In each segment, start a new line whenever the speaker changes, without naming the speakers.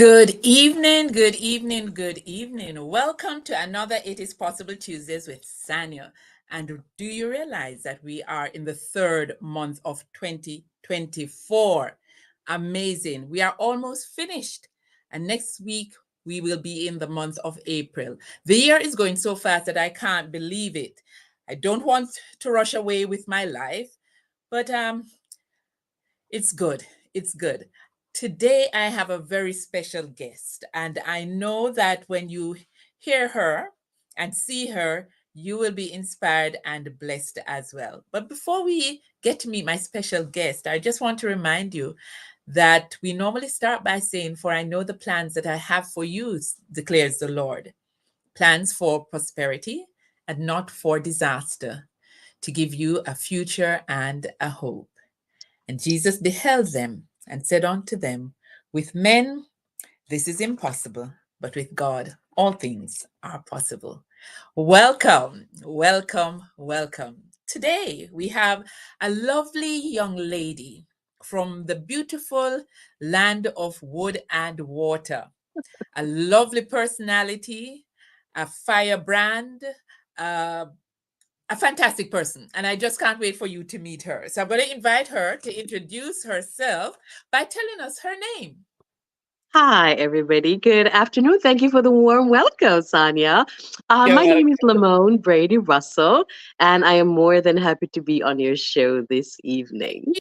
Good evening, good evening, good evening. Welcome to another It Is Possible Tuesdays with Sanjo. And do you realize that we are in the third month of 2024? Amazing. We are almost finished. And next week, we will be in the month of April. The year is going so fast that I can't believe it. I don't want to rush away with my life, but it's good. It's good. Today, I have a very special guest, and I know that when you hear her and see her, you will be inspired and blessed as well. But before we get to meet my special guest, I just want to remind you that we normally start by saying, "For I know the plans that I have for you, declares the Lord, plans for prosperity and not for disaster, to give you a future and a hope." And Jesus beheld them and said unto them, "With men this is impossible, but with God all things are possible." Welcome, welcome, welcome. Today we have a lovely young lady from the beautiful land of wood and water, a lovely personality, a firebrand, uh, a fantastic person, and I just can't wait for you to meet her. So I'm going to invite her to introduce herself by telling us her name.
Hi, everybody. Good afternoon. Thank you for the warm welcome, Sonia.
You're
My
welcome.
name is Lemone Brady Russell, and I am more than happy to be on your show this evening.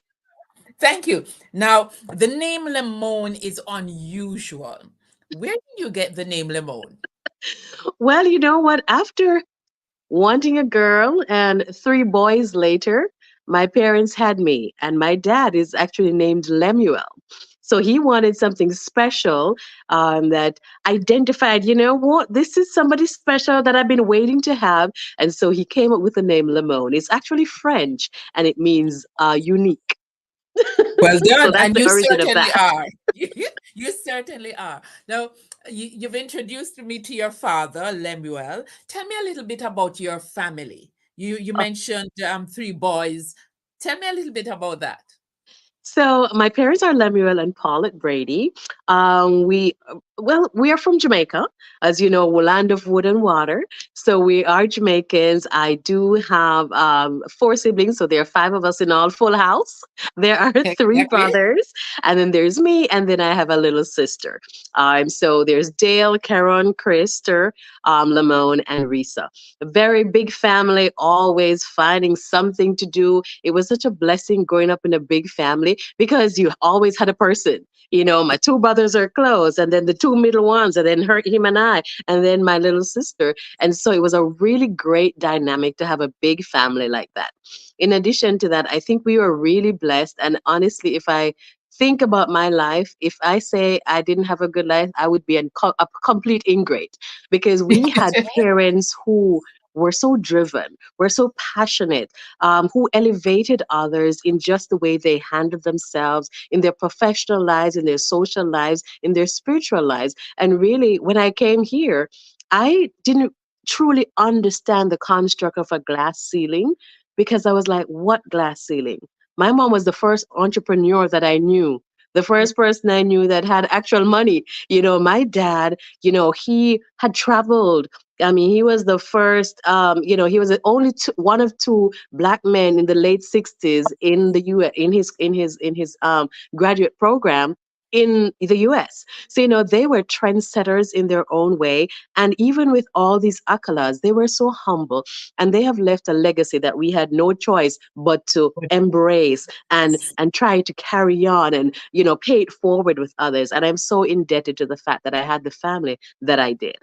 Thank you. Now, the name Lemone is unusual. Where did you get the name Lemone?
Well, you know what? After wanting a girl and three boys later, my parents had me, and my dad is actually named Lemuel. So he wanted something special that identified, you know what, this is somebody special that I've been waiting to have. And so he came up with the name Lemon. It's actually French and it means unique.
Well
So
done,
that's
and
the
you
origin of
certainly
that.
are. You certainly are. Now, you've introduced me to your father, Lemuel. Tell me a little bit about your family. You mentioned three boys. Tell me a little bit about that.
So my parents are Lemuel and Paulette Brady. We are from Jamaica, as you know, land of wood and water. So we are Jamaicans. I do have four siblings, so there are five of us in all, full house. There are three
Exactly.
brothers, and then there's me, and then I have a little sister. So there's Dale, Karen, Krister, Lamone, and Risa. A very big family, always finding something to do. It was such a blessing growing up in a big family because you always had a person. You know, my two brothers are close, and then the two middle ones, and then him and I, and then my little sister. And so it was a really great dynamic to have a big family like that. In addition to that, I think we were really blessed. And honestly, if I think about my life, if I say I didn't have a good life, I would be a complete ingrate because we had parents who were so driven, were so passionate, who elevated others in just the way they handled themselves in their professional lives, in their social lives, in their spiritual lives. And really, when I came here, I didn't truly understand the construct of a glass ceiling because I was like, what glass ceiling? My mom was the first entrepreneur that I knew. The first person I knew that had actual money. You know, my dad, you know, he had traveled. I mean, he was the first, he was the only one of two black men in the late 60s in the US, in his graduate program in the US. So, you know, they were trendsetters in their own way. And even with all these accolades, they were so humble and they have left a legacy that we had no choice but to embrace and try to carry on and, you know, pay it forward with others. And I'm so indebted to the fact that I had the family that I did.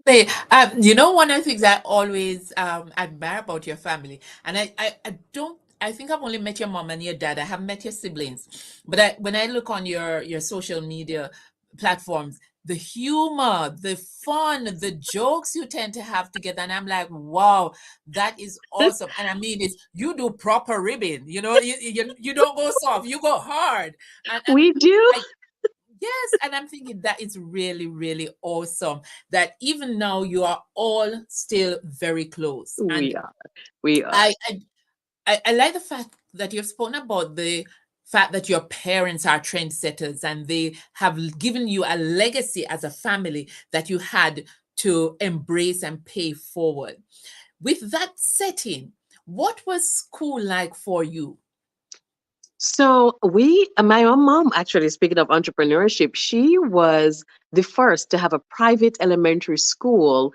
One of the things I always admire about your family, and I don't, I think I've only met your mom and your dad. I haven't met your siblings, but when I look on your social media platforms, the humor, the fun, the jokes you tend to have together, and I'm like, wow, that is awesome. And I mean, it's you do proper ribbon. You don't go soft, you go hard, and
We do.
I Yes, and I'm thinking that is really, really awesome that even now you are all still very close. And
We are. We are.
I I, I like the fact that you've spoken about the fact that your parents are trendsetters and they have given you a legacy as a family that you had to embrace and pay forward. With that setting, what was school like for you?
So my own mom, actually, speaking of entrepreneurship, she was the first to have a private elementary school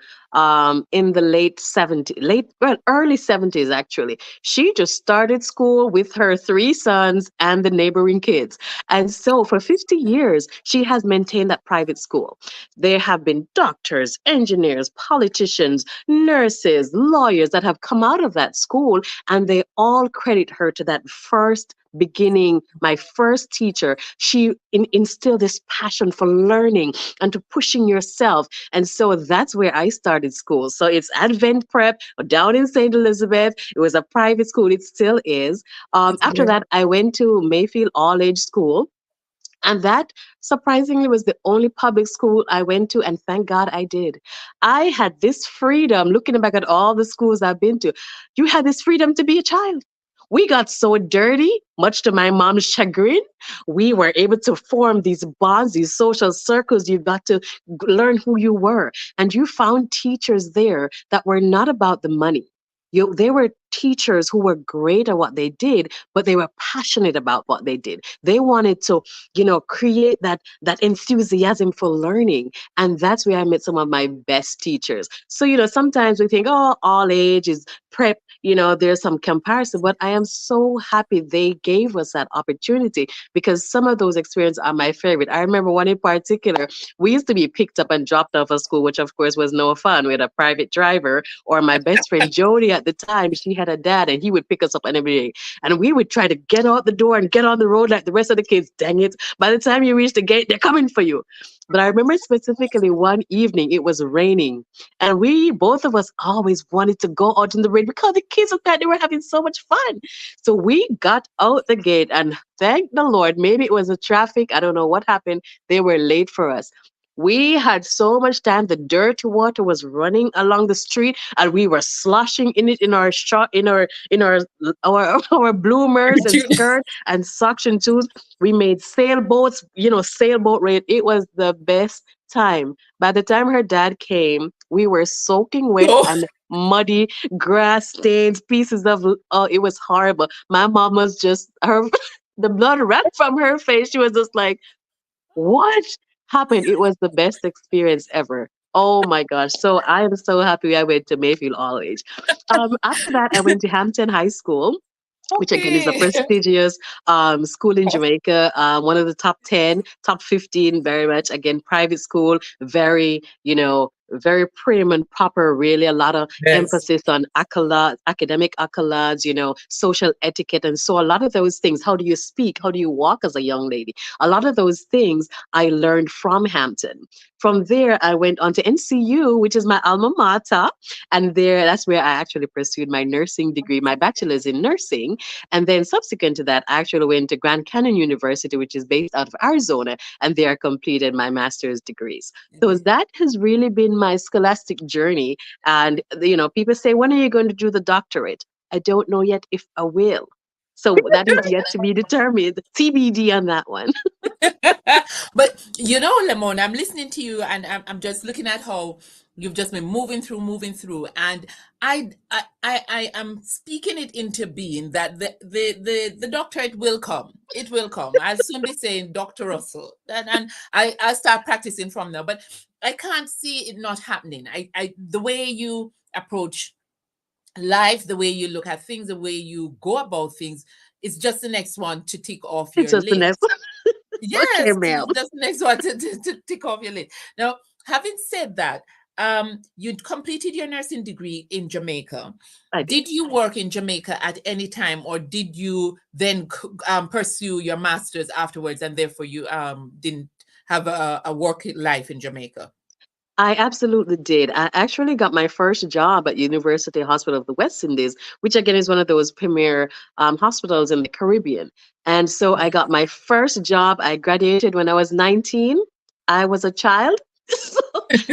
in the late 70s, early 70s, actually. She just started school with her three sons and the neighboring kids. And so for 50 years, she has maintained that private school. There have been doctors, engineers, politicians, nurses, lawyers that have come out of that school, and they all credit her to that first beginning. My first teacher, she instilled this passion for learning and to pushing yourself. And so that's where I started school. So it's Advent Prep down in St. Elizabeth. It was a private school. It still is.
It's
After
very
that, I went to Mayfield All Age School. And that surprisingly was the only public school I went to, and thank God I did. I had this freedom, looking back at all the schools I've been to. You had this freedom to be a child. We got so dirty, much to my mom's chagrin. We were able to form these bonds, these social circles. You got to learn who you were. And you found teachers there that were not about the money. They were teachers who were great at what they did, but they were passionate about what they did. They wanted to, create that enthusiasm for learning. And that's where I met some of my best teachers. So, sometimes we think, oh, all age is prep, there's some comparison, but I am so happy they gave us that opportunity because some of those experiences are my favorite. I remember one in particular, we used to be picked up and dropped off at school, which of course was no fun. We had a private driver, or my best friend Jody at the time, she had a dad and he would pick us up every day. And we would try to get out the door and get on the road like the rest of the kids. Dang it. By the time you reach the gate, they're coming for you. But I remember specifically one evening, it was raining. And we, both of us, always wanted to go out in the rain because the kids up there, they were having so much fun. So we got out the gate, and thank the Lord, maybe it was the traffic. I don't know what happened. They were late for us. We had so much time. The dirty water was running along the street, and we were sloshing in it in our short, our bloomers and skirt and suction shoes. We made sailboats, sailboat raid. It was the best time. By the time her dad came, we were soaking wet
Oh,
and muddy, grass stains, pieces of. Oh, it was horrible. My mom was just her. The blood ran from her face. She was just like, what happened? It was the best experience ever. Oh my gosh. So I am so happy I went to Mayfield All Age. After that, I went to Hampton High School, which again is a
okay.
prestigious school in Jamaica, one of the top 10, top 15, very much. Again, private school, very, very prim and proper, really. A lot of
Yes.
emphasis on accolades, academic accolades, social etiquette. And so a lot of those things, how do you speak? How do you walk as a young lady? A lot of those things I learned from Hampton. From there, I went on to NCU, which is my alma mater. And that's where I actually pursued my nursing degree, my bachelor's in nursing. And then subsequent to that, I actually went to Grand Canyon University, which is based out of Arizona, and there I completed my master's degrees. So that has really been my scholastic journey. And, people say, when are you going to do the doctorate? I don't know yet if I will. So that is yet to be determined. TBD on that one.
But Lemon, I'm listening to you and I'm just looking at how you've just been moving through, and I am speaking it into being that the doctorate will come. It will come. I'll soon be saying Dr. Russell, and I'll start practicing from now. But I can't see it not happening. I the way you approach life, the way you look at things, the way you go about things, is just the next one to tick off
It's
your
just the
list.
next. Okay,
Yes,
ma'am.
that's the next one to tick off your list. Now, having said that, you'd completed your nursing degree in Jamaica.
I did.
Did you work in Jamaica at any time, or did you then pursue your master's afterwards, and therefore you didn't have a work life in Jamaica?
I absolutely did. I actually got my first job at University Hospital of the West Indies, which again is one of those premier hospitals in the Caribbean. And so I got my first job. I graduated when I was 19. I was a child. so,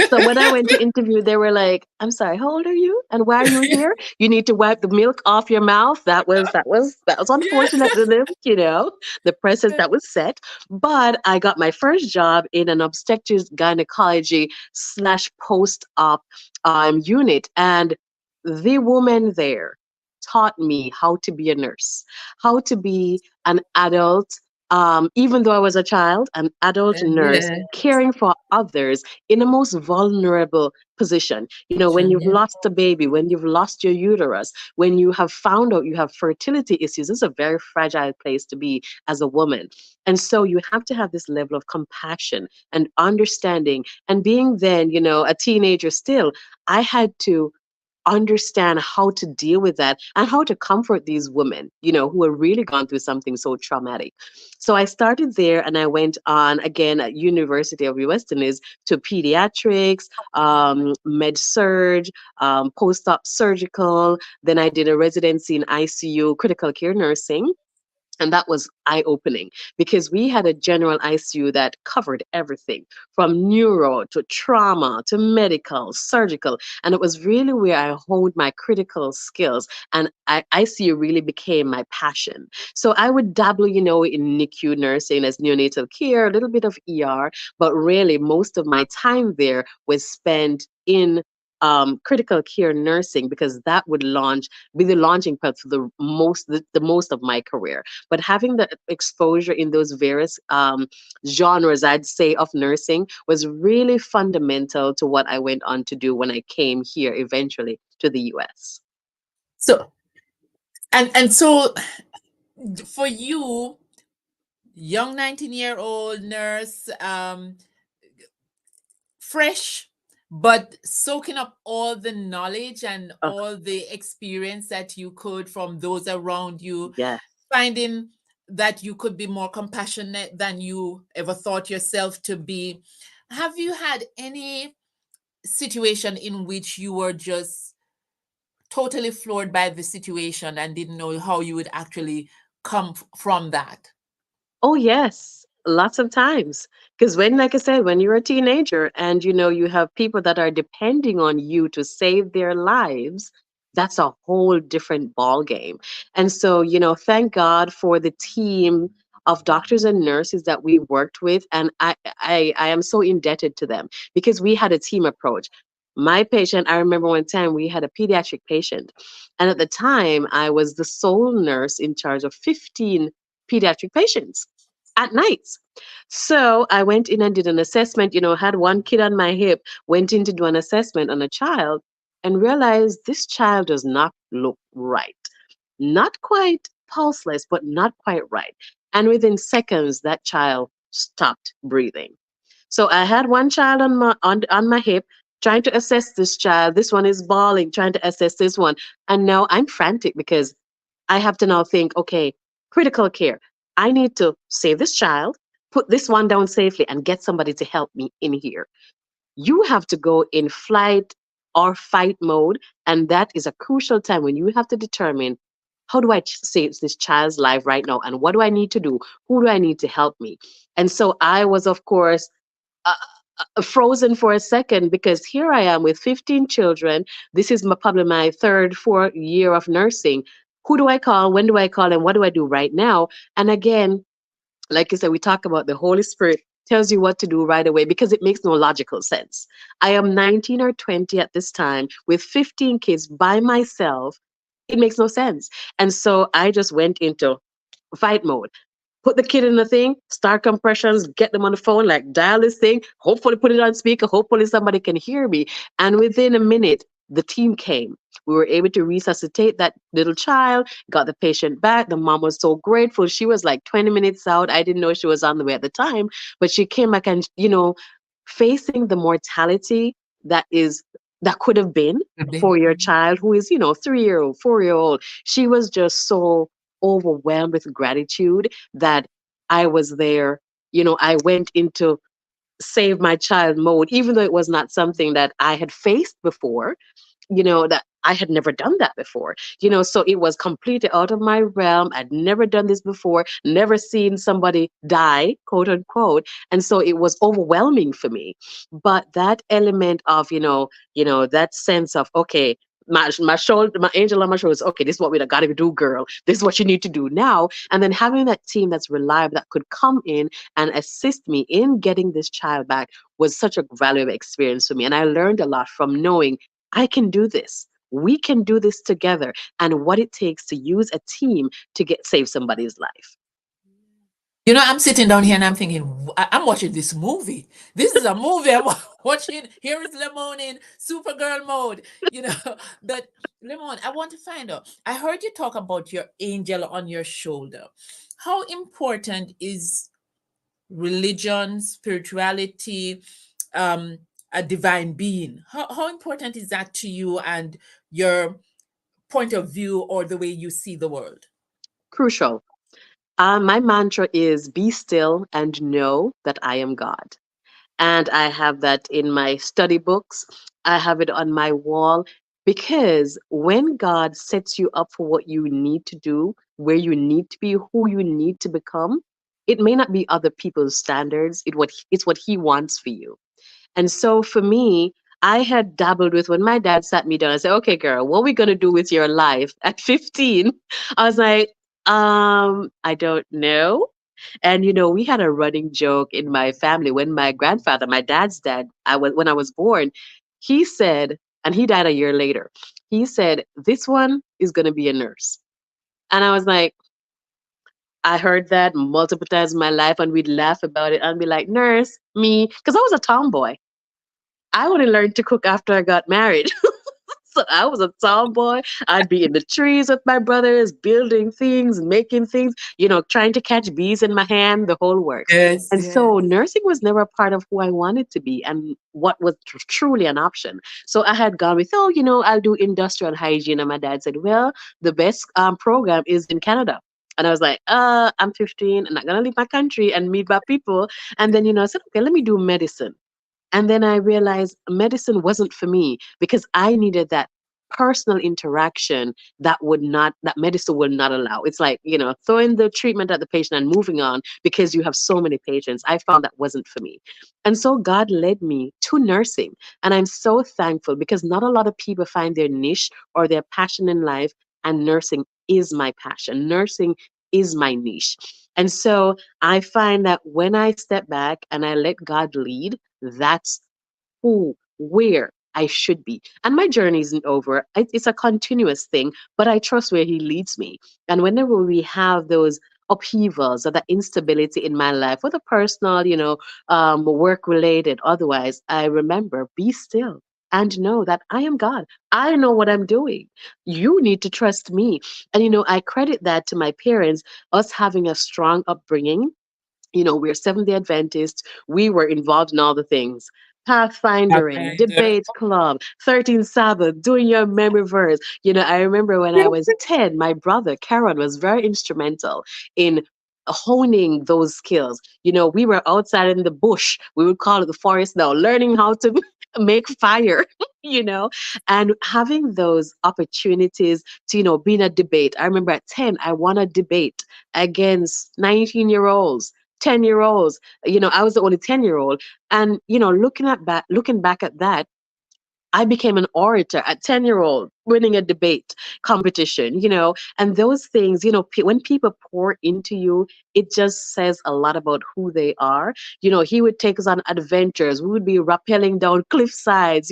so when I went to interview, they were like, "I'm sorry, how old are you? And why are you here? You need to wipe the milk off your mouth." That was
Yes.
unfortunate to them, the precedent that was set. But I got my first job in an obstetrics gynecology slash post op unit, and the woman there taught me how to be a nurse, how to be an adult, even though I was a child, an adult nurse
Yeah.
caring for others in the most vulnerable position. When you've
Yeah.
lost a baby, when you've lost your uterus, when you have found out you have fertility issues, it's a very fragile place to be as a woman. And so you have to have this level of compassion and understanding. And being then, a teenager still, I had to understand how to deal with that and how to comfort these women, who are really gone through something so traumatic. So I started there and I went on again at University of Western is to pediatrics, med surg, post-op surgical. Then I did a residency in ICU, critical care nursing. And that was eye opening because we had a general ICU that covered everything from neuro to trauma to medical, surgical. And it was really where I honed my critical skills. And ICU really became my passion. So I would dabble, in NICU nursing as neonatal care, a little bit of ER, but really most of my time there was spent in critical care nursing because that would be the launching pad for the most of my career. But having the exposure in those various genres, I'd say, of nursing was really fundamental to what I went on to do when I came here eventually to the US.
So and so for you, young 19-year-old nurse, fresh, but soaking up all the knowledge and
Oh,
all the experience that you could from those around you,
yeah.
finding that you could be more compassionate than you ever thought yourself to be. Have you had any situation in which you were just totally floored by the situation and didn't know how you would actually from that?
Oh, yes, lots of times. Because like I said, when you're a teenager and you have people that are depending on you to save their lives, that's a whole different ball game. And so, thank God for the team of doctors and nurses that we worked with, and I am so indebted to them because we had a team approach. My patient, I remember one time we had a pediatric patient, and at the time I was the sole nurse in charge of 15 pediatric patients at nights. So I went in and did an assessment, had one kid on my hip, went in to do an assessment on a child and realized this child does not look right. Not quite pulseless, but not quite right. And within seconds, that child stopped breathing. So I had one child on my hip trying to assess this child. This one is bawling, trying to assess this one. And now I'm frantic because I have to now think, okay, critical care. I need to save this child, put this one down safely, and get somebody to help me in here. You have to go in flight or fight mode. And that is a crucial time when you have to determine how do I save this child's life right now? And what do I need to do? Who do I need to help me? And so I was, of course, uh, frozen for a second because here I am with 15 children. This is probably my third, fourth year of nursing. Who do I call? When do I call? And what do I do right now? And again, like I said, we talk about the Holy Spirit tells you what to do right away because it makes no logical sense. I am 19 or 20 at this time with 15 kids by myself. It makes no sense. And so I just went into fight mode. Put the kid in the thing, start compressions, get them on the phone, like dial this thing, hopefully put it on speaker, hopefully somebody can hear me. And within a minute, the team came. We were able to resuscitate that little child, got the patient back. The mom was so grateful. She was like 20 minutes out. I didn't know she was on the way at the time, but she came back and, facing the mortality that is that could have been for your child who is, 3-year old, 4-year old. She was just so overwhelmed with gratitude that I was there. I went into save my child mode, even though it was not something that I had faced before. that I had never done that before. So it was completely out of my realm. I'd never done this before, never seen somebody die, quote unquote. And so it was overwhelming for me. But that element of, that sense of, okay, my shoulder, my angel on my shoulders. Okay, this is what we got to do, girl. This is what you need to do now. And then having that team that's reliable that could come in and assist me in getting this child back was such a valuable experience for me. And I learned a lot from knowing I can do this. We can do this together, and what it takes to use a team to get save somebody's life.
I'm sitting down here and I'm thinking, I'm watching this movie. This is a movie I'm watching. Here is Lemone in Supergirl mode. You know, but Lemone, I want to find out. I heard you talk about your angel on your shoulder. How important is religion, spirituality, um, a divine being? How important is that to you and your point of view or the way you see the world?
Crucial. My mantra is be still and know that I am God. And I have that in my study books. I have it on my wall because when God sets you up for what you need to do, where you need to be, who you need to become, it may not be other people's standards. It's what He wants for you. And so for me, I had dabbled with when my dad sat me down and said, okay, girl, what are we going to do with your life at 15? I was like, I don't know. And we had a running joke in my family when my grandfather, my dad's dad, when I was born, he said, and he died a year later. He said, "This one is going to be a nurse." And I was like, I heard that multiple times in my life, and we'd laugh about it and be like, "Nurse, me," because I was a tomboy. I only learned to cook after I got married. So I was a tomboy. I'd be in the trees with my brothers, building things, making things, trying to catch bees in my hand, the whole works.
Yes,
And so
yes.
nursing was never a part of who I wanted to be and what was truly an option. So I had gone with, oh, I'll do industrial hygiene. And my dad said, well, the best program is in Canada. And I was like, I'm 15. I'm not going to leave my country and meet my people. And then, I said, okay, let me do medicine. And then I realized medicine wasn't for me because I needed that personal interaction that medicine would not allow. It's like, throwing the treatment at the patient and moving on because you have so many patients. I found that wasn't for me. And so God led me to nursing. And I'm so thankful because not a lot of people find their niche or their passion in life. And nursing is my passion. Nursing is my niche. And so I find that when I step back and I let God lead, that's where I should be. And my journey isn't over. It's a continuous thing, but I trust where He leads me. And whenever we have those upheavals or that instability in my life, whether personal, work related, otherwise, I remember be still and know that I am God. I know what I'm doing. You need to trust me. And, I credit that to my parents, us having a strong upbringing. We're Seventh day Adventists. We were involved in all the things. Pathfindering,
Pathfinder.
debate club, 13 Sabbath, doing your memory verse. I remember when I was 10, my brother Karen was very instrumental in honing those skills. We were outside in the bush. We would call it the forest now, learning how to make fire, you know, and having those opportunities to, be in a debate. I remember at 10, I won a debate against 19-year-olds. 10-year-olds, I was the only 10-year-old. And, looking back at that, I became an orator at 10-year-old, winning a debate competition, and those things, when people pour into you, it just says a lot about who they are. He would take us on adventures. We would be rappelling down cliff sides,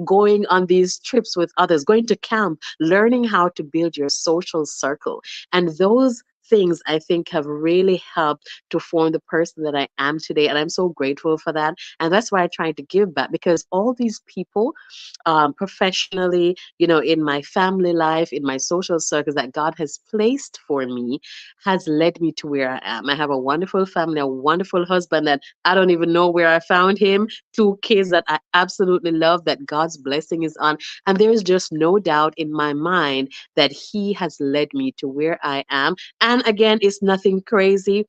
going on these trips with others, going to camp, learning how to build your social circle. And those things I think have really helped to form the person that I am today. And I'm so grateful for that. And that's why I try to give back because all these people professionally, in my family life, in my social circles that God has placed for me has led me to where I am. I have a wonderful family, a wonderful husband that I don't even know where I found him, two kids that I absolutely love, that God's blessing is on. And there is just no doubt in my mind that He has led me to where I am. And again, it's nothing crazy.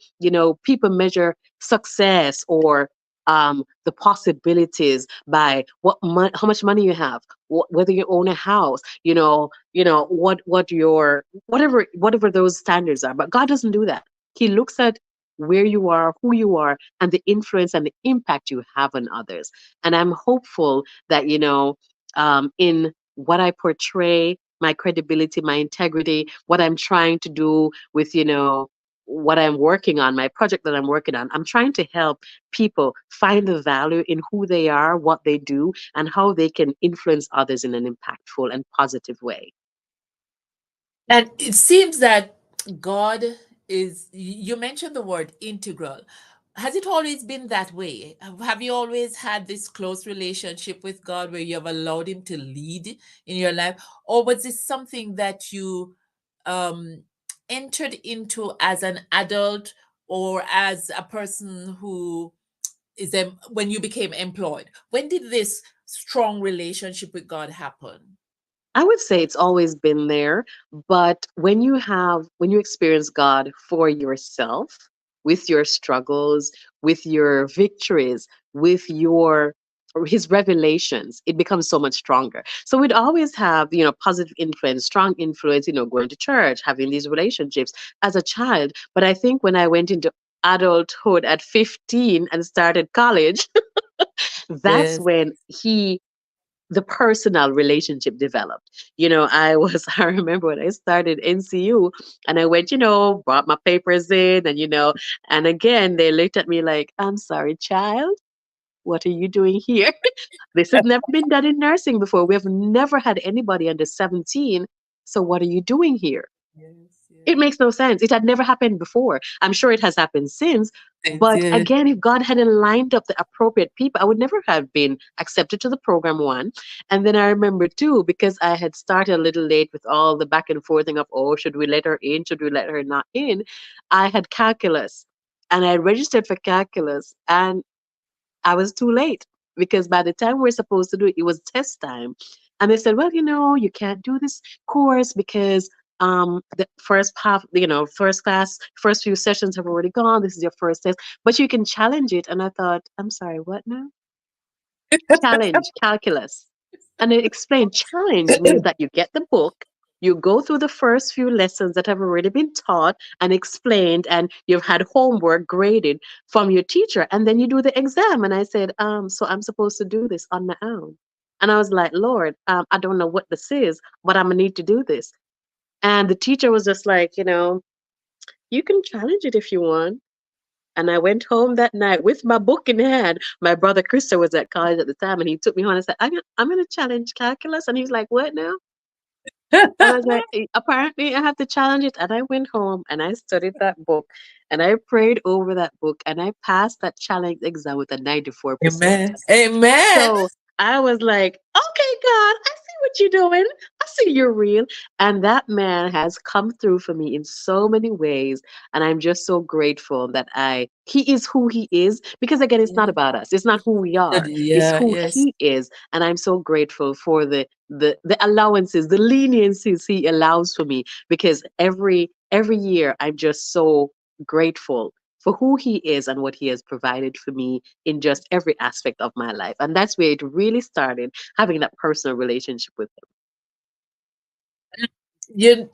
People measure success or the possibilities by how much money you have, whether you own a house, what your whatever those standards are. But God doesn't do that. He looks at where you are, who you are, and the influence and the impact you have on others. And I'm hopeful that, in what I portray, my credibility, my integrity, what I'm trying to do with, what I'm working on, my project that I'm working on, I'm trying to help people find the value in who they are, what they do, and how they can influence others in an impactful and positive way.
And it seems that God is, you mentioned the word integral. Has it always been that way? Have you always had this close relationship with God where you have allowed Him to lead in your life? Or was this something that you um, entered into as an adult or as a person who when you became employed? When did this strong relationship with God happen?
I would say it's always been there, but when you experience God for yourself, with your struggles, with your victories, with your or his revelations, it becomes so much stronger. So we'd always have, positive influence, strong influence, going to church, having these relationships as a child. But I think when I went into adulthood at 15 and started college, that's
Yes.
when the personal relationship developed. I remember when I started NCU and I went, brought my papers in and again, they looked at me like, I'm sorry, child, what are you doing here? This has never been done in nursing before. We have never had anybody under 17. So what are you doing here?
Yes,
It
yes.
makes no sense. It had never happened before. I'm sure it has happened since.
Thanks,
But
yes.
again, if God hadn't lined up the appropriate people, I would never have been accepted to the program, one. And then I remember, too, because I had started a little late with all the back and forthing of, oh, should we let her in? Should we let her not in? I had calculus and I registered for calculus. And I was too late because by the time we are supposed to do it, it was test time. And they said, well, you can't do this course because the first half, first class, first few sessions have already gone. This is your first test, but you can challenge it. And I thought, I'm sorry, what now? Challenge calculus. And it explained challenge means that you get the book, you go through the first few lessons that have already been taught and explained, and you've had homework graded from your teacher, and then you do the exam. And I said, so I'm supposed to do this on my own. And I was like, Lord, I don't know what this is, but I'm gonna need to do this. And the teacher was just like, you can challenge it if you want. And I went home that night with my book in hand. My brother Krista was at college at the time, and he took me home and said, I'm going to challenge calculus. And he was like, what now? And I was like, apparently I have to challenge it. And I went home and I studied that book and I prayed over that book and I passed that challenge exam with a 94%.
Amen. Amen.
So I was like, okay, God, I see what you're doing. I see you're real. And that man has come through for me in so many ways. And I'm just so grateful that he is who he is. Because again, it's not
Yeah.
about us. It's not who we are. It's
Yeah,
who
yes.
he is. And I'm so grateful for the allowances, the leniencies he allows for me. Because every year I'm just so grateful for who he is and what he has provided for me in just every aspect of my life. And that's where it really started, having that personal relationship with
You,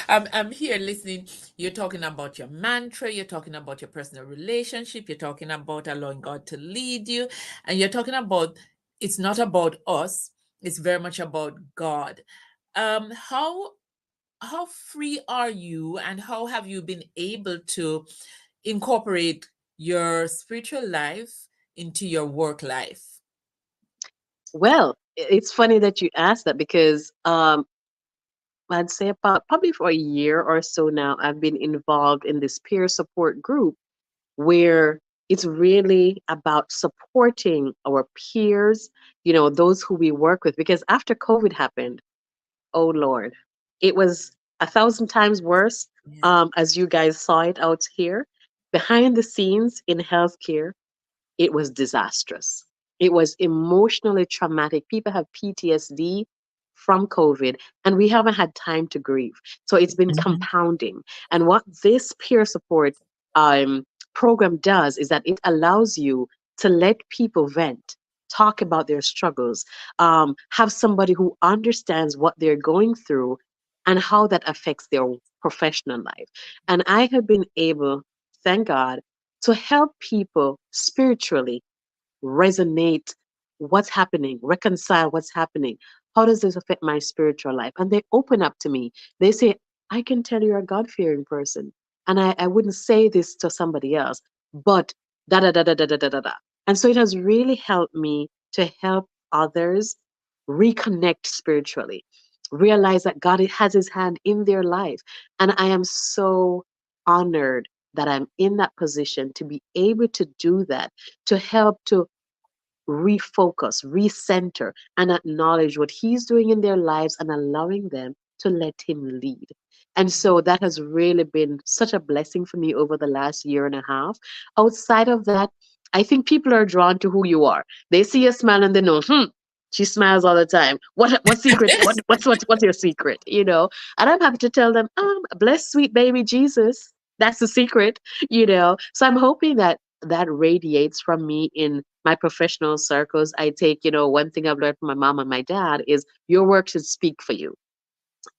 I'm here listening. You're talking about your mantra, you're talking about your personal relationship, you're talking about allowing God to lead you, and you're talking about it's not about us, it's very much about God. How free are you and how have you been able to incorporate your spiritual life into your work life?
him. Well, it's funny that you asked that because I'd say about probably for a year or so now, I've been involved in this peer support group where it's really about supporting our peers, those who we work with. Because after COVID happened, oh Lord, it was a thousand times worse.
Yeah.
As you guys saw it out here, behind the scenes in healthcare, it was disastrous. It was emotionally traumatic. People have PTSD from COVID, and we haven't had time to grieve. So it's been
Mhm.
compounding. And what this peer support um, program does is that it allows you to let people vent, talk about their struggles, have somebody who understands what they're going through and how that affects their professional life. And I have been able, thank God, to help people spiritually resonate what's happening, reconcile what's happening. How does this affect my spiritual life? And they open up to me. They say, I can tell you're a God fearing person. And I wouldn't say this to somebody else, but da da da da da da da da da. And so it has really helped me to help others reconnect spiritually, realize that God has his hand in their life. And I am so honored that I'm in that position to be able to do that, to help to refocus, recenter, and acknowledge what he's doing in their lives and allowing them to let him lead. And so that has really been such a blessing for me over the last year and a half. Outside of that, I think people are drawn to who you are. They see a smile and they know, she smiles all the time. What secret? What's your secret? You know? And I'm happy to tell them, bless sweet baby Jesus. That's the secret, you know. So I'm hoping that that radiates from me in my professional circles. I take, one thing I've learned from my mom and my dad is your work should speak for you.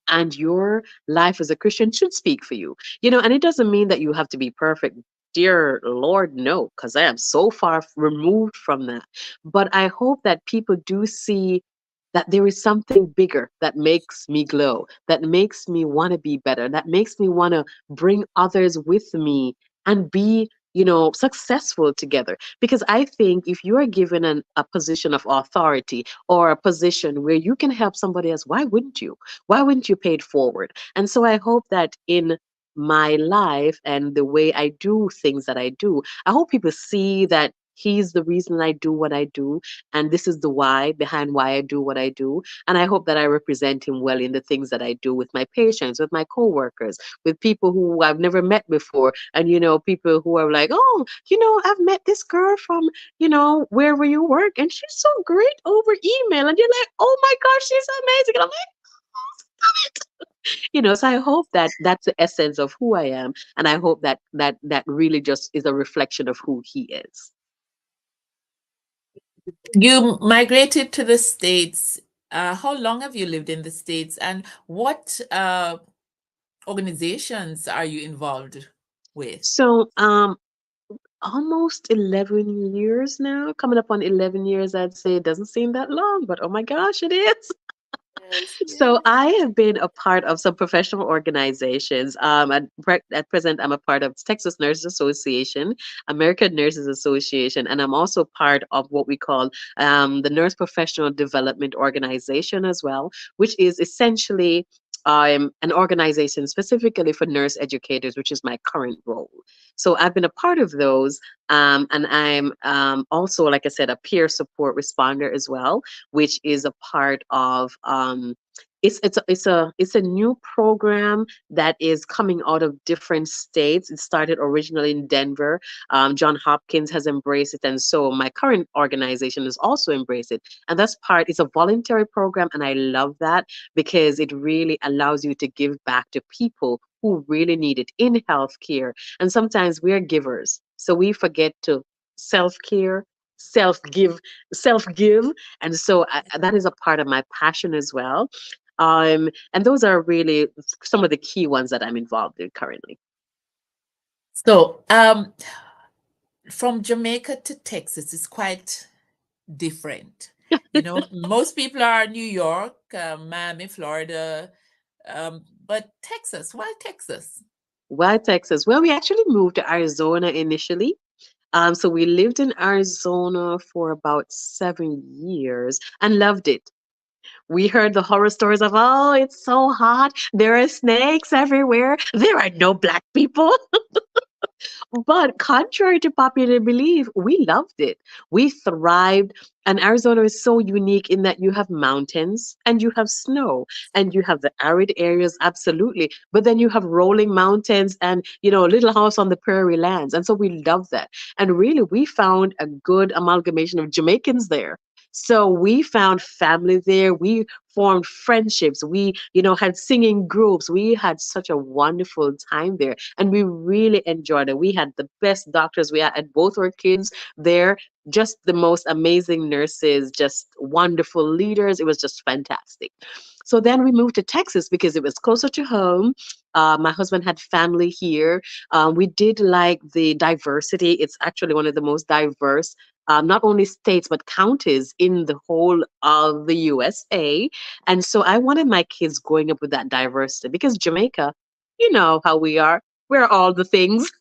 And your life as a Christian should speak for you. And it doesn't mean that you have to be perfect. Dear Lord, no, because I am so far removed from that. But I hope that people do see that there is something bigger that makes me glow, that makes me want to be better, that makes me want to bring others with me and be, successful together. Because I think if you are given a position of authority or a position where you can help somebody else, why wouldn't you? Why wouldn't you pay it forward? And so I hope that in my life and the way I do things that I do, I hope people see that he's the reason I do what I do. And this is the why behind why I do what I do. And I hope that I represent him well in the things that I do with my patients, with my coworkers, with people who I've never met before. And, people who are like, oh, I've met this girl from, wherever you work. And she's so great over email. And you're like, oh my gosh, she's amazing. And I'm like, so I hope that that's the essence of who I am. And I hope that really just is a reflection of who he is.
You migrated to the States. How long have you lived in the States, and what organizations are you involved with?
So, almost 11 years now, coming up on 11 years, I'd say. It doesn't seem that long, but oh my gosh, it is.
Yes,
So
yes.
I have been a part of some professional organizations. At present, I'm a part of Texas Nurses Association, American Nurses Association, and I'm also part of what we call the Nurse Professional Development Organization as well, which is essentially an organization specifically for nurse educators, which is my current role. So I've been a part of those, and I'm also, like I said, a peer support responder as well, which is a part of it's a new program that is coming out of different states. It started originally in Denver. John Hopkins has embraced it, and so my current organization has also embraced it. And that's part. It's a voluntary program, and I love that because it really allows you to give back to people who really need it in healthcare. And sometimes we're givers, so we forget to self care, self give, self give, and so that is a part of my passion as well. And those are really some of the key ones that I'm involved in currently.
So, from Jamaica to Texas is quite different. Most people are New York, Miami, Florida, but Texas, why Texas?
Why Texas? Well, we actually moved to Arizona initially. So we lived in Arizona for about 7 years and loved it. We heard the horror stories of, oh, it's so hot. There are snakes everywhere. There are no black people. But contrary to popular belief, we loved it. We thrived. And Arizona is so unique in that you have mountains and you have snow and you have the arid areas, absolutely. But then you have rolling mountains and, little house on the prairie lands. And so we love that. And really, we found a good amalgamation of Jamaicans there. So we found family there. We formed friendships. We, had singing groups. We had such a wonderful time there, and we really enjoyed it. We had the best doctors. We had both our kids there, just the most amazing nurses, just wonderful leaders. It was just fantastic. So then we moved to Texas because it was closer to home. My husband had family here. We did like the diversity. It's actually one of the most diverse, not only states, but counties in the whole of the USA. And so I wanted my kids growing up with that diversity because Jamaica, you know how we are. We're all the things.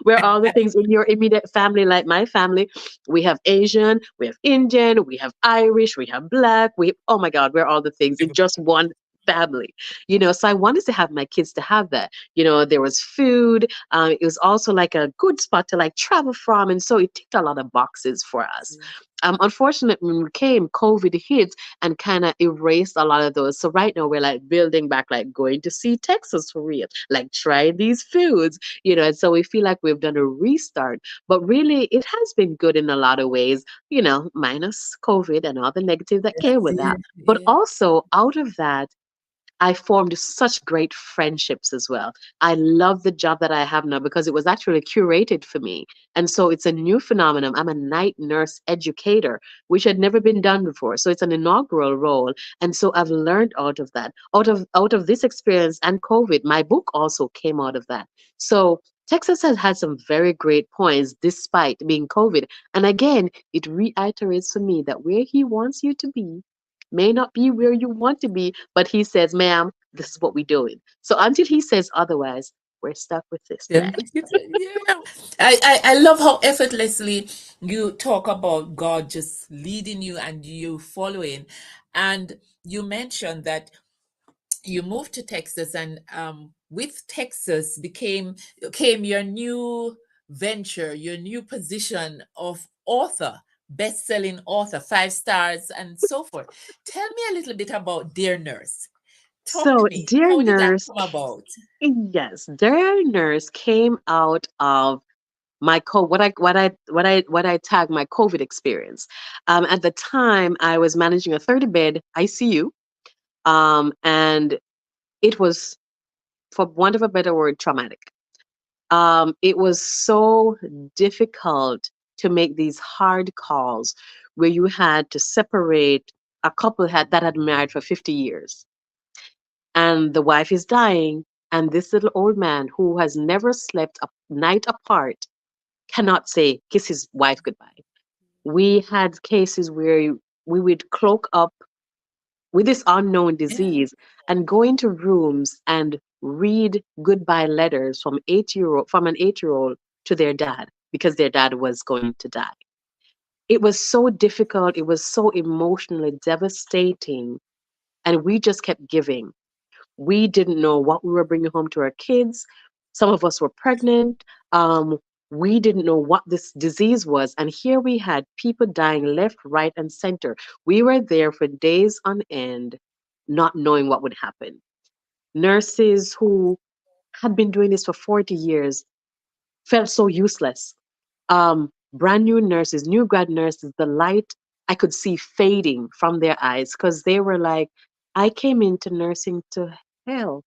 We're all the things in your immediate family, like my family. We have Asian, we have Indian, we have Irish, we have Black. Oh my God, we're all the things in just one family. So I wanted to have my kids to have that. There was food. It was also like a good spot to like travel from. And so it ticked a lot of boxes for us. Unfortunately, when we came, COVID hit and kind of erased a lot of those. So right now we're like building back, like going to see Texas for real, like try these foods, and so we feel like we've done a restart. But really, it has been good in a lot of ways, minus COVID and all the negative that came with that.
Yeah,
But
yeah.
also, out of that, I formed such great friendships as well. I love the job that I have now because it was actually curated for me. And so it's a new phenomenon. I'm a night nurse educator, which had never been done before. So it's an inaugural role. And so I've learned out of that. Out of this experience and COVID, my book also came out of that. So Texas has had some very great points despite being COVID. And again, it reiterates for me that where he wants you to be may not be where you want to be, but he says, ma'am, this is what we're doing. So until he says otherwise, we're stuck with this
Yeah,
plan.
yeah. I love how effortlessly you talk about God just leading you and you following. And you mentioned that you moved to Texas, and with Texas came your new venture, your new position of author, best-selling author, 5 stars, and so forth. Tell me a little bit about Dear Nurse. Talk to
So,
me.
dear
How did that
nurse,
come about?
yes, dear nurse came out of my what I tag my COVID experience. At the time, I was managing a 30-bed ICU, and it was, for want of a better word, traumatic. It was so difficult to make these hard calls where you had to separate a couple that had married for 50 years, and the wife is dying, and this little old man who has never slept a night apart cannot say kiss his wife goodbye. We had cases where we would cloak up with this unknown
Yeah.
disease and go into rooms and read goodbye letters from an 8-year old to their dad because their dad was going to die. It was so difficult, it was so emotionally devastating, and we just kept giving. We didn't know what we were bringing home to our kids. Some of us were pregnant. We didn't know what this disease was. And here we had people dying left, right, and center. We were there for days on end, not knowing what would happen. Nurses who had been doing this for 40 years felt so useless. Brand new nurses, new grad nurses, the light I could see fading from their eyes because they were like, I came into nursing to hell,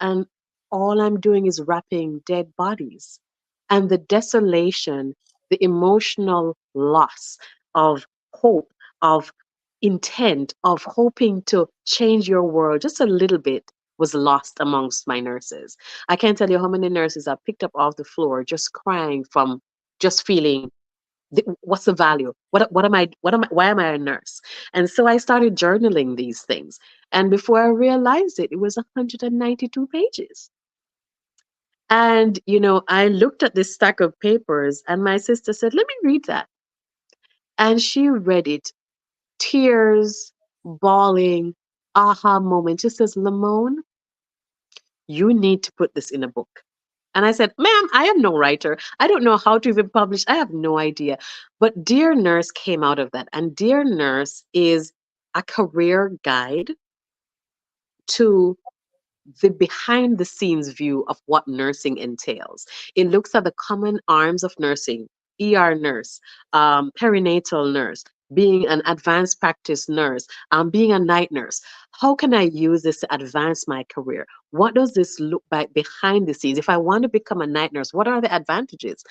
and all I'm doing is wrapping dead bodies. And the desolation, the emotional loss of hope, of intent, of hoping to change your world just a little bit was lost amongst my nurses. I can't tell you how many nurses I picked up off the floor just crying from just feeling, what's the value? Why am I a nurse? And so I started journaling these things. And before I realized it, it was 192 pages. And, I looked at this stack of papers and my sister said, let me read that. And she read it, tears, bawling, aha moment. She says, Lemone, you need to put this in a book. And I said, ma'am, I am no writer. I don't know how to even publish. I have no idea. But Dear Nurse came out of that. And Dear Nurse is a career guide to the behind the scenes view of what nursing entails. It looks at the common arms of nursing: ER nurse, perinatal nurse, being an advanced practice nurse, being a night nurse. How can I use this to advance my career? What does this look like behind the scenes? If I want to become a night nurse, what are the advantages?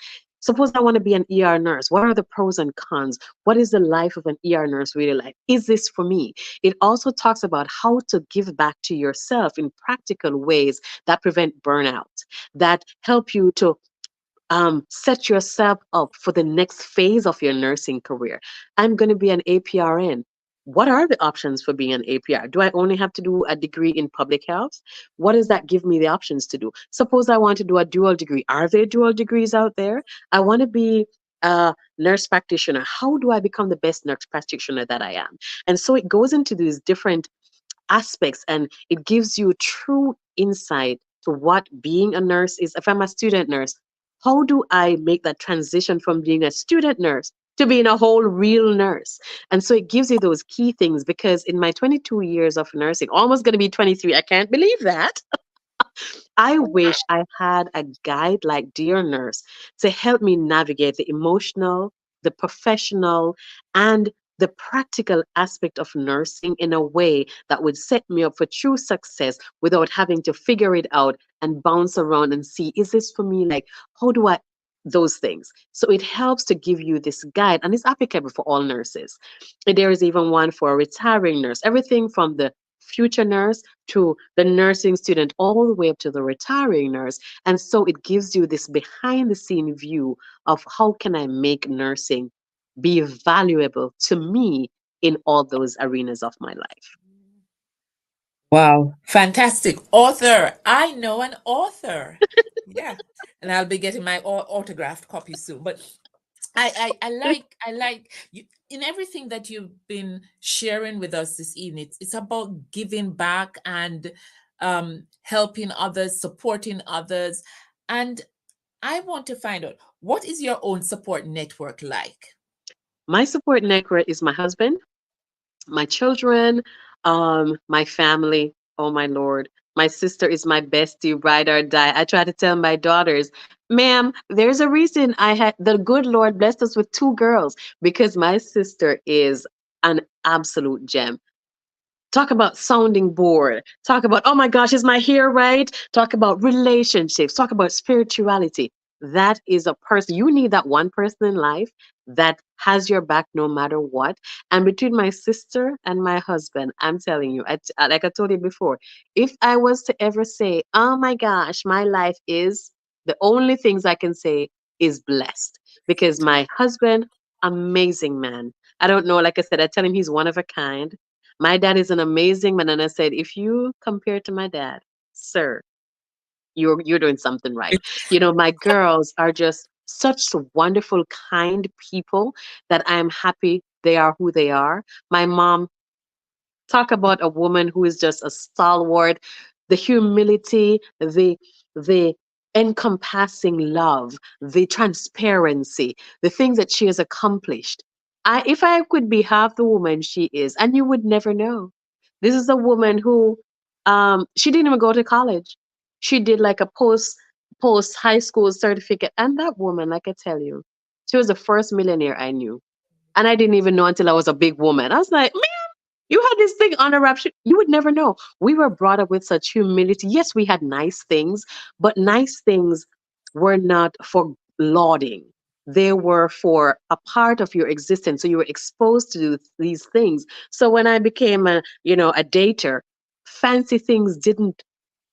Suppose I want to be an ER nurse. What are the pros and cons? What is the life of an ER nurse really like? Is this for me? It also talks about how to give back to yourself in practical ways that prevent burnout, that help you to set yourself up for the next phase of your nursing career. I'm going to be an APRN. What are the options for being an APR? Do I only have to do a degree in public health? What does that give me the options to do? Suppose I want to do a dual degree. Are there dual degrees out there? I want to be a nurse practitioner. How do I become the best nurse practitioner that I am? And so it goes into these different aspects and it gives you true insight to what being a nurse is. If I'm a student nurse, how do I make that transition from being a student nurse to being a whole real nurse? And so it gives you those key things because in my 22 years of nursing, almost going to be 23, I can't believe that. I wish I had a guide like Dear Nurse to help me navigate the emotional, the professional, and the practical aspect of nursing in a way that would set me up for true success without having to figure it out and bounce around and see, is this for me? Like, how do I? Those things. So it helps to give you this guide, and it's applicable for all nurses. And there is even one for a retiring nurse, everything from the future nurse to the nursing student all the way up to the retiring nurse. And so it gives you this behind the scene view of how can I make nursing be valuable to me in all those arenas of my life.
Wow, fantastic. Author. I know an author. Yeah. And I'll be getting my autographed copy soon. But I like you in everything that you've been sharing with us this evening. It's about giving back and helping others, supporting others. And I want to find out, what is your own support network like?
My support network is my husband, my children, my family. Oh my Lord. My sister is my bestie, ride or die. I try to tell my daughters, ma'am, there's a reason I had the good Lord blessed us with two girls because my sister is an absolute gem. Talk about sounding board. Talk about, oh my gosh, is my hair right? Talk about relationships. Talk about spirituality. That is a person. You need that one person in life that has your back no matter what. And between my sister and my husband, I'm telling you, like I told you before, if I was to ever say, oh my gosh, my life is, the only things I can say is blessed because my husband, amazing man. I don't know, like I said, I tell him he's one of a kind. My dad is an amazing man, and I said, if you compare to my dad, sir, you're doing something right. You know, my girls are just such wonderful, kind people that I'm happy they are who they are. My mom, talk about a woman who is just a stalwart, the humility, the encompassing love, the transparency, the things that she has accomplished. If I could be half the woman she is, and you would never know. This is a woman who she didn't even go to college. She did like a post high school certificate. And that woman, like I tell you, she was the first millionaire I knew. And I didn't even know until I was a big woman. I was like, you had this thing on a wrap. You would never know. We were brought up with such humility. Yes, we had nice things, but nice things were not for lauding. They were for a part of your existence. So you were exposed to these things. So when I became a dater, fancy things didn't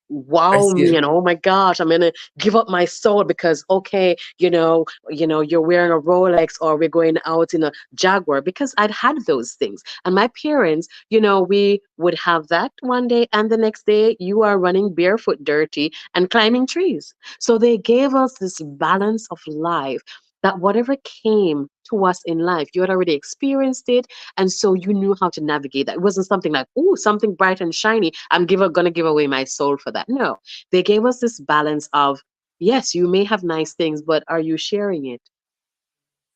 wow
Bless
me
you.
and oh my gosh, I'm gonna give up my soul because okay, you're wearing a Rolex or we're going out in a Jaguar because I'd had those things. And my parents, we would have that one day and the next day you are running barefoot dirty and climbing trees. So they gave us this balance of life that whatever came to us in life, you had already experienced it, and so you knew how to navigate that. It wasn't something like, oh, something bright and shiny. Gonna give away my soul for that. No, they gave us this balance of, yes, you may have nice things, but are you sharing it?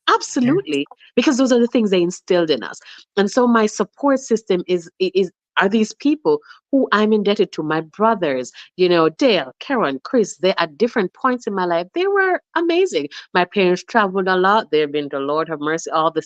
Yeah.
Absolutely, because those are the things they instilled in us. And so my support system is are these people who I'm indebted to, my brothers, Dale, Karen, Chris. They at different points in my life, they were amazing. My parents traveled a lot. They've been to, Lord have mercy, all the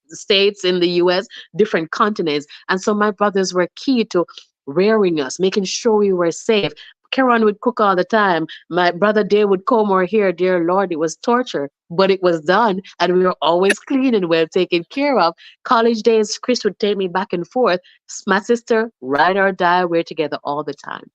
states in the US, different continents. And so my brothers were key to rearing us, making sure we were safe. Karen would cook all the time. My brother Dale would comb our hair. Dear Lord, it was torture, but it was done. And we were always clean and well taken care of. College days, Chris would take me back and forth. My sister, ride or die, we're together all the time.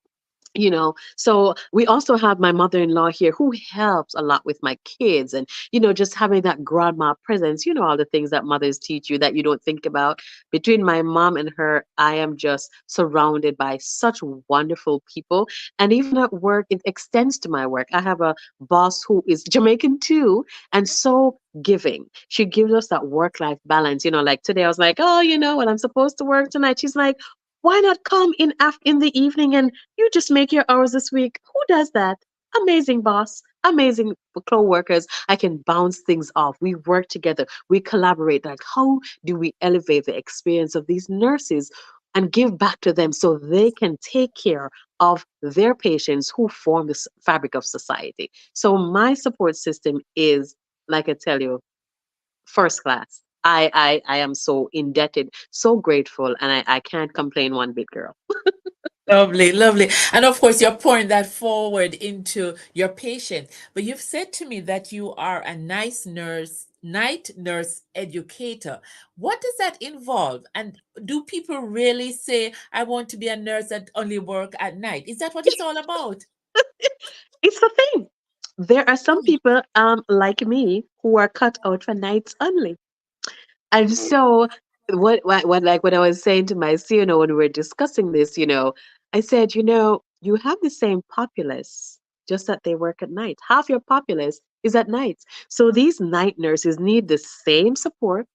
So we also have my mother-in-law here who helps a lot with my kids, and just having that grandma presence, all the things that mothers teach you that you don't think about. Between my mom and her, I am just surrounded by such wonderful people. And even at work, it extends to my work. I have a boss who is Jamaican too, and so giving. She gives us that work-life balance. Like today I was like, oh, when I'm supposed to work tonight, she's like, why not come in the evening and you just make your hours this week? Who does that? Amazing boss, amazing co-workers. I can bounce things off. We work together. We collaborate. Like, how do we elevate the experience of these nurses and give back to them so they can take care of their patients who form the fabric of society? So my support system is, like I tell you, first class. I am so indebted, so grateful, and I can't complain one bit, girl.
Lovely, lovely. And of course, you're pouring that forward into your patient. But you've said to me that you are a night nurse educator. What does that involve? And do people really say, I want to be a nurse that only work at night? Is that what it's all about?
It's the thing. There are some people like me who are cut out for nights only. And so what like what I was saying to my CNO when we were discussing this, I said, you have the same populace, just that they work at night. Half your populace is at night. So these night nurses need the same support,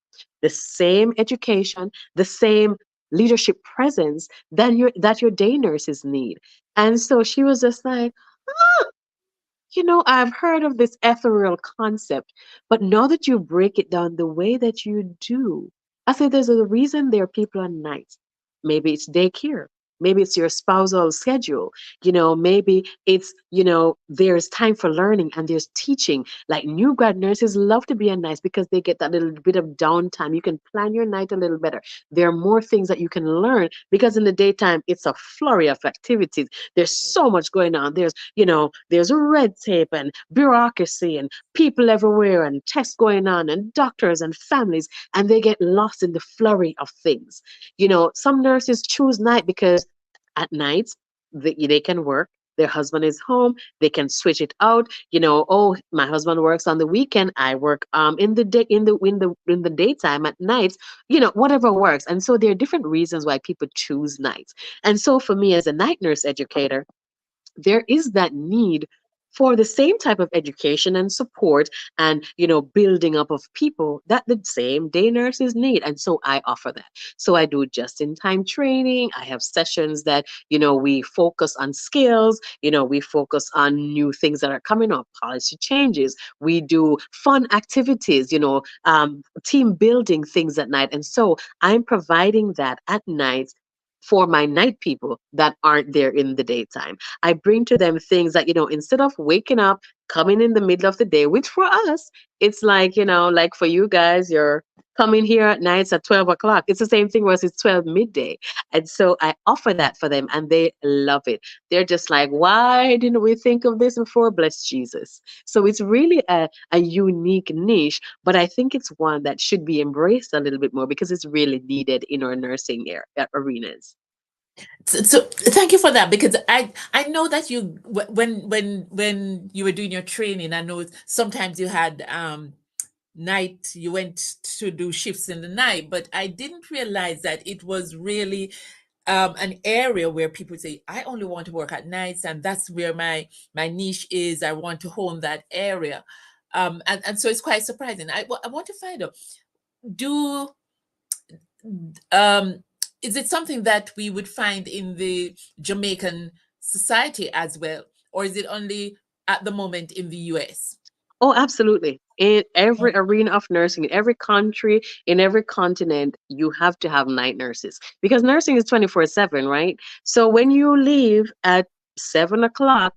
the same education, the same leadership presence that your day nurses need. And so she was just like, I've heard of this ethereal concept, but now that you break it down the way that you do, I say there's a reason there are people on nights. Maybe it's daycare. Maybe it's your spousal schedule. Maybe it's, there's time for learning and there's teaching. Like new grad nurses love to be on nights because they get that little bit of downtime. You can plan your night a little better. There are more things that you can learn because in the daytime, it's a flurry of activities. There's so much going on. There's red tape and bureaucracy and people everywhere and tests going on and doctors and families, and they get lost in the flurry of things. Some nurses choose night because at night they can work. Their husband is home. They can switch it out. Oh, my husband works on the weekend. I work in the day in the daytime at night. Whatever works. And so there are different reasons why people choose nights. And so for me as a night nurse educator, there is that need for the same type of education and support and building up of people that the same day nurses need, and so I offer that. So I do just in time training. I have sessions that we focus on skills, we focus on new things that are coming up, policy changes. We do fun activities, team building things at night, and so I'm providing that at night for my night people that aren't there in the daytime. I bring to them things that, instead of waking up, coming in the middle of the day, which for us, it's like, like for you guys, you're coming here at nights at 12 o'clock. It's the same thing whereas it's 12 midday. And so I offer that for them and they love it. They're just like, why didn't we think of this before? Bless Jesus. So it's really a unique niche, but I think it's one that should be embraced a little bit more because it's really needed in our nursing arenas.
So thank you for that, because I know that you when you were doing your training, I know sometimes you had night, you went to do shifts in the night, but I didn't realize that it was really an area where people say, I only want to work at nights, and that's where my niche is. I want to hone that area. And so it's quite surprising. I want to find out, do um, is it something that we would find in the Jamaican society as well, or is it only at the moment in the US?
Oh, absolutely. In every arena of nursing, in every country, in every continent, you have to have night nurses because nursing is 24/7, right? So when you leave at 7 o'clock,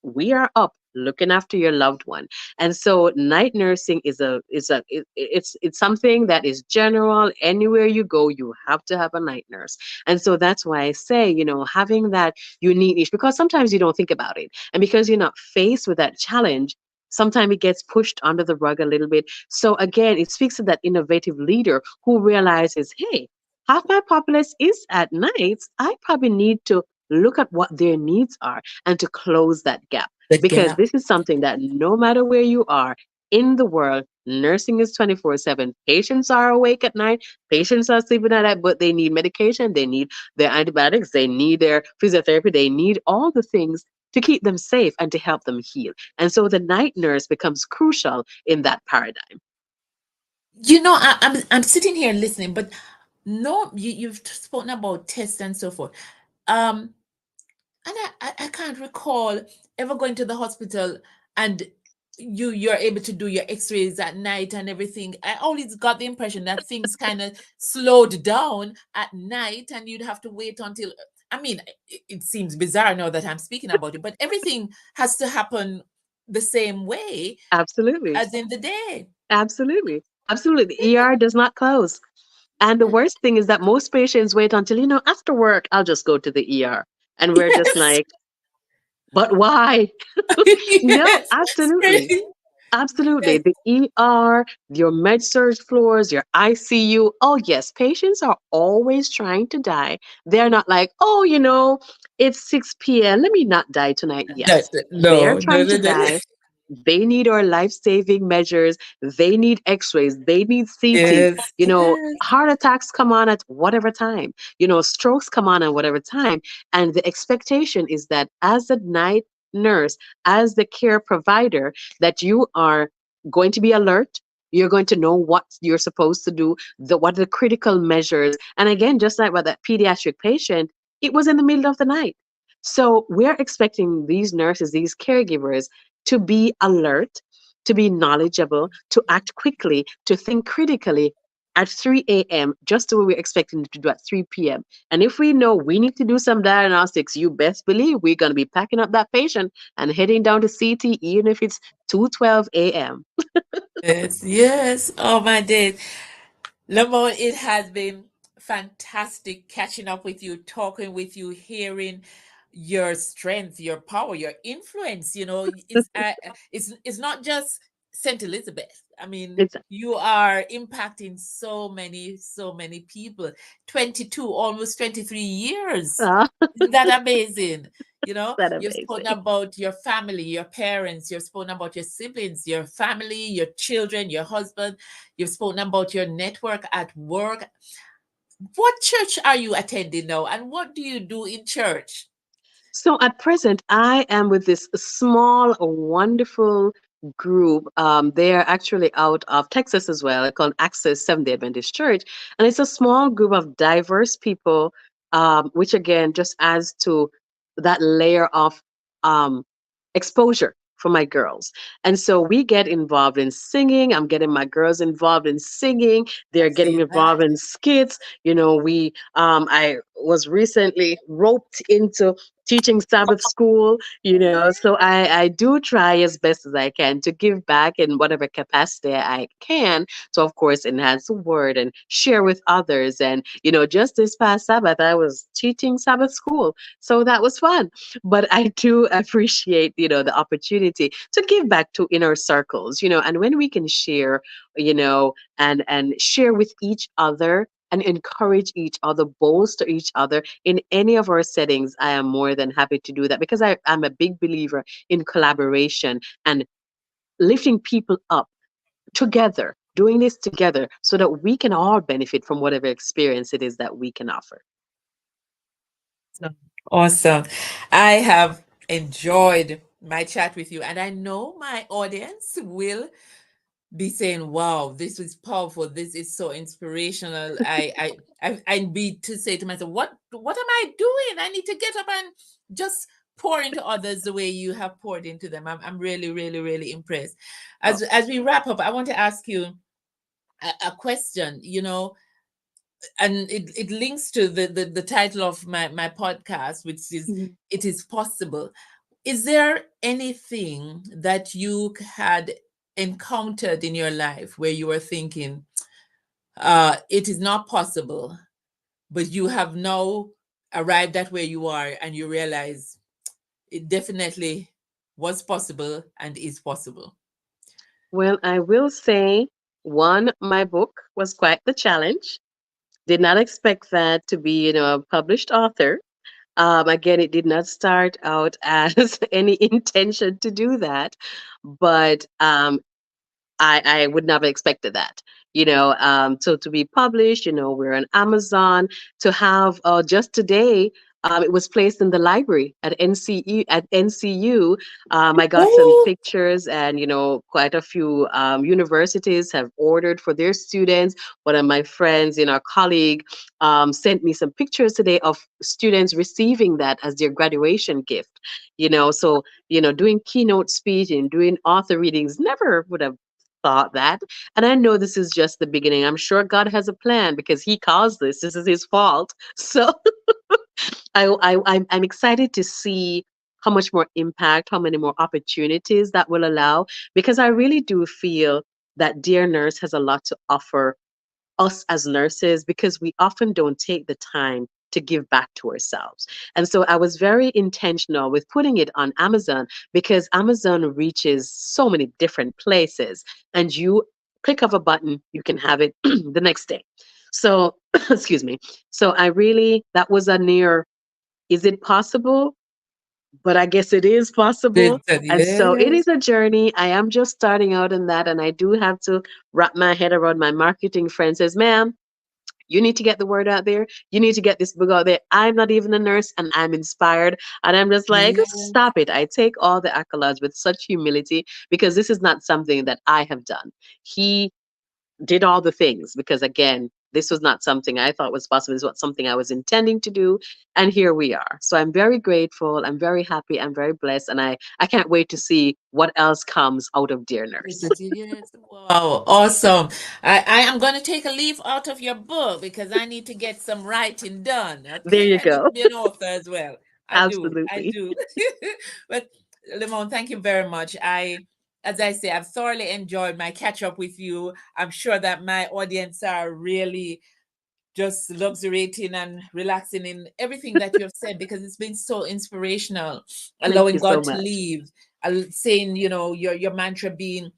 we are up looking after your loved one. And so night nursing it's something that is general. Anywhere you go, you have to have a night nurse. And so that's why I say, having that unique niche, because sometimes you don't think about it. And because you're not faced with that challenge, sometimes it gets pushed under the rug a little bit. So again, it speaks to that innovative leader who realizes, hey, half my populace is at nights. I probably need to look at what their needs are and to close that gap.
The
Because
gap.
this is something that no matter where you are in the world, nursing is 24/7. Patients are awake at night, patients are sleeping at night, but they need medication, they need their antibiotics, they need their physiotherapy, they need all the things to keep them safe and to help them heal. And so the night nurse becomes crucial in that paradigm.
I'm sitting here listening, but no, you've spoken about tests and so forth. Um, and I can't recall ever going to the hospital and you're able to do your x-rays at night and everything. I always got the impression that things kind of slowed down at night and you'd have to wait until, I mean, it seems bizarre now that I'm speaking about it, but everything has to happen the same way
Absolutely.
as in the day.
Absolutely. Absolutely. The ER does not close. And the worst thing is that most patients wait until, after work, I'll just go to the ER. And we're just
Yes.
like, but why? No,
Yes. It's
absolutely.
crazy.
Absolutely.
Yes.
The ER, your med surge floors, your ICU. Oh, yes, patients are always trying to die. They're not like, oh, it's 6 p.m. Let me not die tonight. Yes, they're
No, no,
trying to
no, no.
die. They need our life saving measures. They need x rays. They need CTs.
Yes. Yes.
Heart attacks come on at whatever time, strokes come on at whatever time. And the expectation is that as a night nurse, as the care provider, that you are going to be alert. You're going to know what you're supposed to do, what are the critical measures. And again, just like with that pediatric patient, it was in the middle of the night. So we're expecting these nurses, these caregivers, to be alert, to be knowledgeable, to act quickly, to think critically at 3 a.m., just the way we're expecting them to do at 3 p.m. And if we know we need to do some diagnostics, you best believe we're going to be packing up that patient and heading down to CT, even if it's 2:12 a.m.
Yes. Yes. Oh my days. Lemon, it has been fantastic catching up with you, talking with you, hearing your strength, your power, your influence. It's not just Saint Elizabeth. I mean,
It's
you are impacting so many people. 22, almost 23 years.
ah,
Isn't that amazing?
that
You've spoken
amazing.
about your family, your parents, you've spoken about your siblings, your family, your children, your husband. You've spoken about your network at work. What church are you attending now, and what do you do in church?
So at present, I am with this small, wonderful group. They are actually out of Texas as well, called Access Seventh Day Adventist Church. And it's a small group of diverse people, which again just adds to that layer of um, exposure for my girls. And so we get involved in singing. I'm getting my girls involved in singing.
I
They're getting
see that.
involved in skits. I was recently roped into teaching Sabbath school, so I do try as best as I can to give back in whatever capacity I can to, of course, enhance the word and share with others. And, just this past Sabbath, I was teaching Sabbath school. So that was fun. But I do appreciate, the opportunity to give back to inner circles, and when we can share, and share with each other and encourage each other, bolster each other in any of our settings, I am more than happy to do that because I'm a big believer in collaboration and lifting people up together, doing this together so that we can all benefit from whatever experience it is that we can offer.
Awesome. Awesome. I have enjoyed my chat with you, and I know my audience will be saying, "Wow, this is powerful. This is so inspirational." I be to say to myself, "What am I doing? I need to get up and just pour into others the way you have poured into them. I'm really, really, really impressed.
Oh.
As we wrap up, I want to ask you a question, you know, and it links to the title of my podcast, which is
Mhm.
It Is Possible. Is there anything that you had encountered in your life where you were thinking, it is not possible, but you have now arrived at where you are and you realize it definitely was possible and is possible?
Well, I will say one, my book was quite the challenge. Did not expect that to be, a published author. Again, it did not start out as any intention to do that, but I would never expected that. So to be published, we're on Amazon. To have just today, it was placed in the library at NCU. At NCU, I got some
Oh,
pictures, and quite a few universities have ordered for their students. One of my friends, a colleague, sent me some pictures today of students receiving that as their graduation gift. So doing keynote speech and doing author readings never would have thought that. And I know this is just the beginning. I'm sure God has a plan because He caused this. This is His fault. So I'm excited to see how much more impact, how many more opportunities that will allow, because I really do feel that Dear Nurse has a lot to offer us as nurses because we often don't take the time to give back to ourselves. And so I was very intentional with putting it on Amazon because Amazon reaches so many different places, and you click of a button, you can have it the next day. So, excuse me. So I really, that was a near, is it possible? But I guess it is possible. And so it
yes.
is a journey. I am just starting out in that. And I do have to wrap my head around. My marketing friend says, ma'am, you need to get the word out there. You need to get this book out there. I'm not even a nurse and I'm inspired. And I'm just like,
Yes.
stop it. I take all the accolades with such humility because this is not something that I have done. He did all the things because, again, this was not something I thought was possible. It's not something I was intending to do. And here we are. So I'm very grateful. I'm very happy. I'm very blessed. And I can't wait to see what else comes out of Dear Nurse.
Yes. Wow. Awesome. I am going to take a leaf out of your book because I need to get some writing done.
There
Okay.
you
I need
go.
to be an author as well. I do. I
Absolutely.
do. But Lemon, thank you very much. As I say, I've thoroughly enjoyed my catch up with you. I'm sure that my audience are really just luxuriating and relaxing in everything that you have said because it's been so inspirational,
Thank
allowing
you so
God to
much.
lead, saying, your mantra being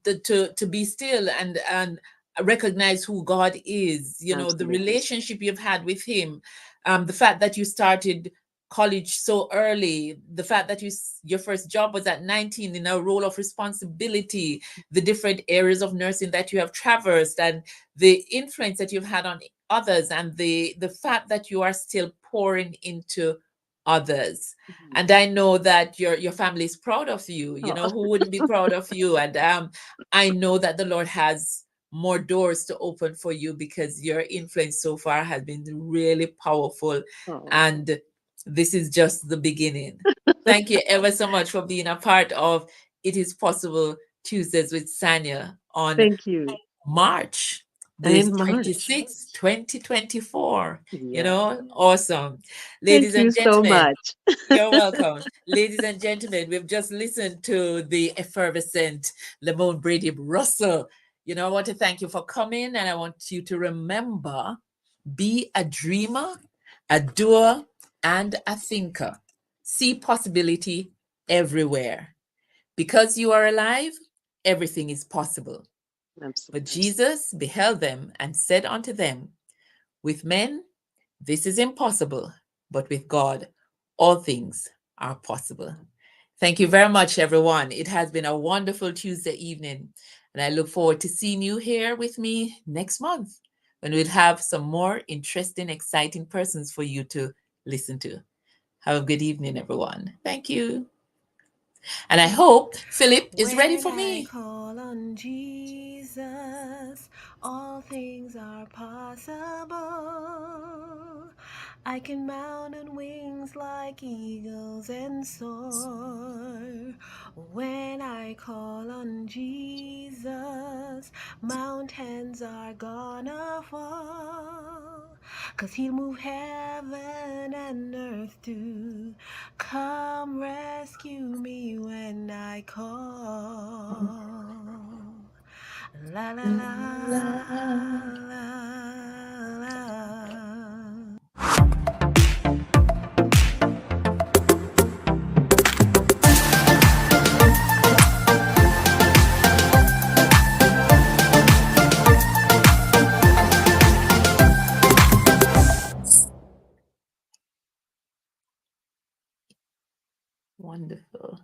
to be still and recognize who God is, the
Absolutely.
relationship you've had with him, the fact that you started college so early, the fact that your first job was at 19 in a role of responsibility, the different areas of nursing that you have traversed, and the influence that you've had on others, and the fact that you are still pouring into others.
Mhm.
And I know that your family is proud of you.
Oh,
Who wouldn't be proud of you? And I know that the Lord has more doors to open for you because your influence so far has been really powerful,
oh,
and this is just the beginning. Thank you ever so much for being a part of It Is Possible Tuesdays with Sanya on
thank you.
March the
In March.
26th, 2024.
Yeah.
Awesome.
Thank
Ladies
you
and
so
gentlemen,
much.
you're welcome. Ladies and gentlemen, we've just listened to the effervescent Lemone Brady Russell. I want to thank you for coming, and I want you to remember, be a dreamer, a doer, and a thinker. See possibility everywhere. Because you are alive, everything is possible. But
Absolutely.
Jesus beheld them and said unto them, with men, this is impossible, but with God, all things are possible. Thank you very much, everyone. It has been a wonderful Tuesday evening, and I look forward to seeing you here with me next month when we'll have some more interesting, exciting persons for you to listen to. Have a good evening, everyone. Thank you. And I hope Philip is ready
When
for
I
me.
call on Jesus, all things are possible. I can mount on wings like eagles and soar. When I call on Jesus, mountains are gonna fall. 'Cause he'll move heaven and earth to come rescue me when I call. La la la la la.
Wonderful.